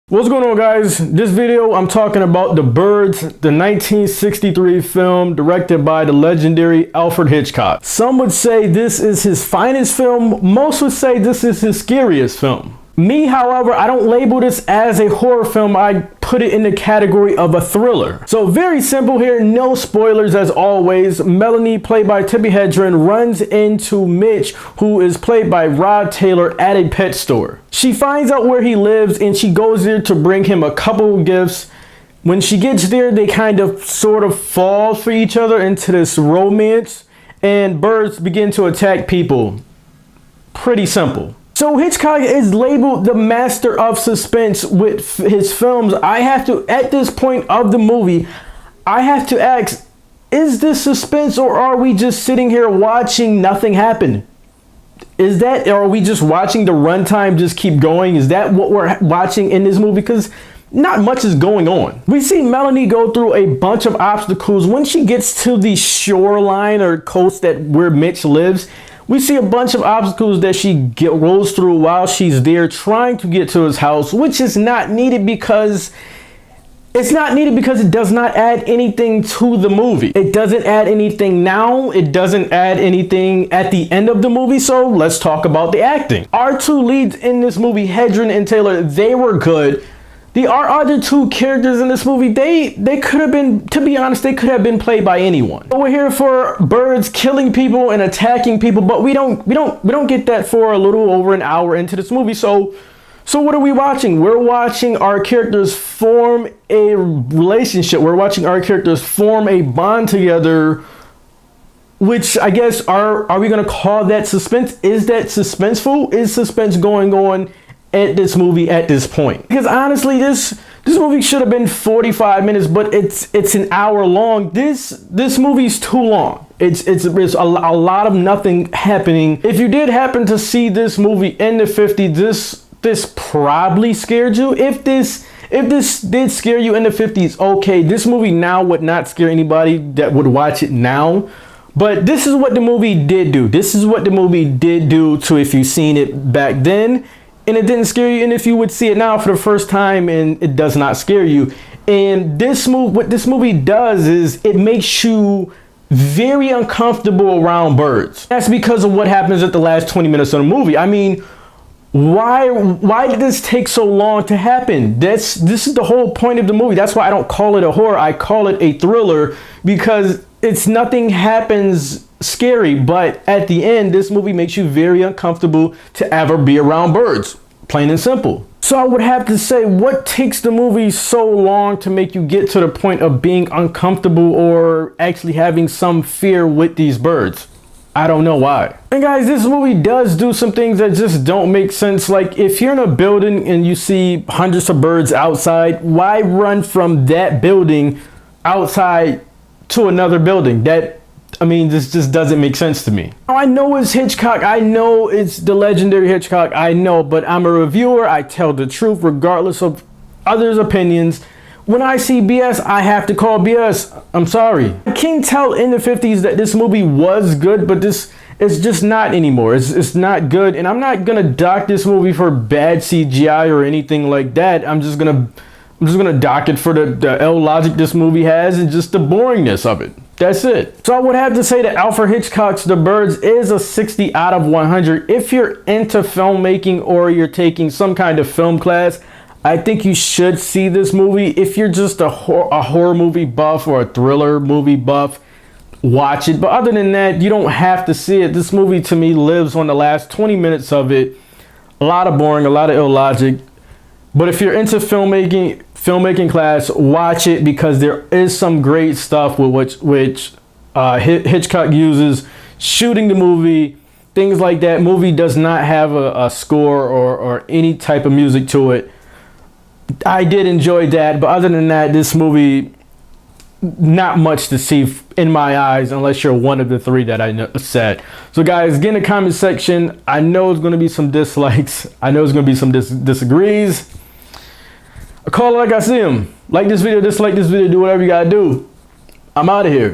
What's going on, guys? This video I'm talking about The Birds, the 1963 film directed by the legendary Alfred Hitchcock. Some would say this is his finest film. Most would say this is his scariest film. Me, however, I don't label this as a horror film. I put it in the category of a thriller. So very simple here, no spoilers as always. Melanie, played by Tippi Hedren, runs into Mitch, who is played by Rod Taylor, at a pet store. She finds out where he lives and she goes there to bring him a couple of gifts. When she gets there, they kind of sort of fall for each other into this romance, and birds begin to attack people. Pretty simple. So Hitchcock is labeled the master of suspense with his films. I have to, at this point of the movie, I have to ask, is this suspense, or are we just sitting here watching nothing happen? Is that, or are we just watching the runtime just keep going? Is that what we're watching in this movie? Because not much is going on. We see Melanie go through a bunch of obstacles. When she gets to the shoreline or coast that where Mitch lives, we see a bunch of obstacles that she rolls through while she's there trying to get to his house, which is not needed because it does not add anything to the movie. It doesn't add anything now. It doesn't add anything at the end of the movie. So let's talk about the acting. Our two leads in this movie, Hedren and Taylor, they were good. Our other two characters in this movie, they could have been, to be honest, they could have been played by anyone. But we're here for birds killing people and attacking people, but we don't get that for a little over an hour into this movie. So what are we watching? We're watching our characters form a relationship. We're watching our characters form a bond together, which I guess are we gonna call that suspense? Is that suspenseful? Is suspense going on at this movie at this point? Because honestly, this movie should have been 45 minutes, but it's an hour long. This movie's too long. It's a lot of nothing happening. If you did happen to see this movie in the 50s, this probably scared you. If this did scare you in the 50s, okay, this movie now would not scare anybody that would watch it now. But this is what the movie did do. This is what the movie did do to, if you've seen it back then and it didn't scare you, and if you would see it now for the first time and it does not scare you. And what this movie does is it makes you very uncomfortable around birds. That's because of what happens at the last 20 minutes of the movie. I mean, why did this take so long to happen? This is the whole point of the movie. That's why I don't call it a horror. I call it a thriller, because nothing happens scary, but at the end, this movie makes you very uncomfortable to ever be around birds, plain and simple. So I would have to say, what takes the movie so long to make you get to the point of being uncomfortable or actually having some fear with these birds? I don't know why. And guys, this movie does do some things that just don't make sense. Like, if you're in a building and you see hundreds of birds outside, why run from that building outside to another building? This just doesn't make sense to me. I know it's Hitchcock. I know it's the legendary Hitchcock. I know, but I'm a reviewer. I tell the truth regardless of others' opinions. When I see BS, I have to call BS. I'm sorry. I can tell in the 50s that this movie was good, but it's just not anymore. It's not good, and I'm not gonna dock this movie for bad CGI or anything like that. I'm just gonna dock it for the illogic this movie has and just the boringness of it. That's it. So I would have to say that Alfred Hitchcock's The Birds is a 60 out of 100. If you're into filmmaking or you're taking some kind of film class, I think you should see this movie. If you're just a horror movie buff or a thriller movie buff, watch it. But other than that, you don't have to see it. This movie, to me, lives on the last 20 minutes of it. A lot of boring, a lot of illogic. But if you're into filmmaking class, watch it, because there is some great stuff with which Hitchcock uses shooting the movie, things like that. Movie does not have a score or any type of music to it. I did enjoy that, but other than that, this movie, not much to see in my eyes, unless you're one of the three that I said. So guys, get in the comment section. I know it's going to be some dislikes. I know it's going to be some disagrees. I call it like I see them. Like this video, dislike this video, do whatever you gotta do. I'm out of here.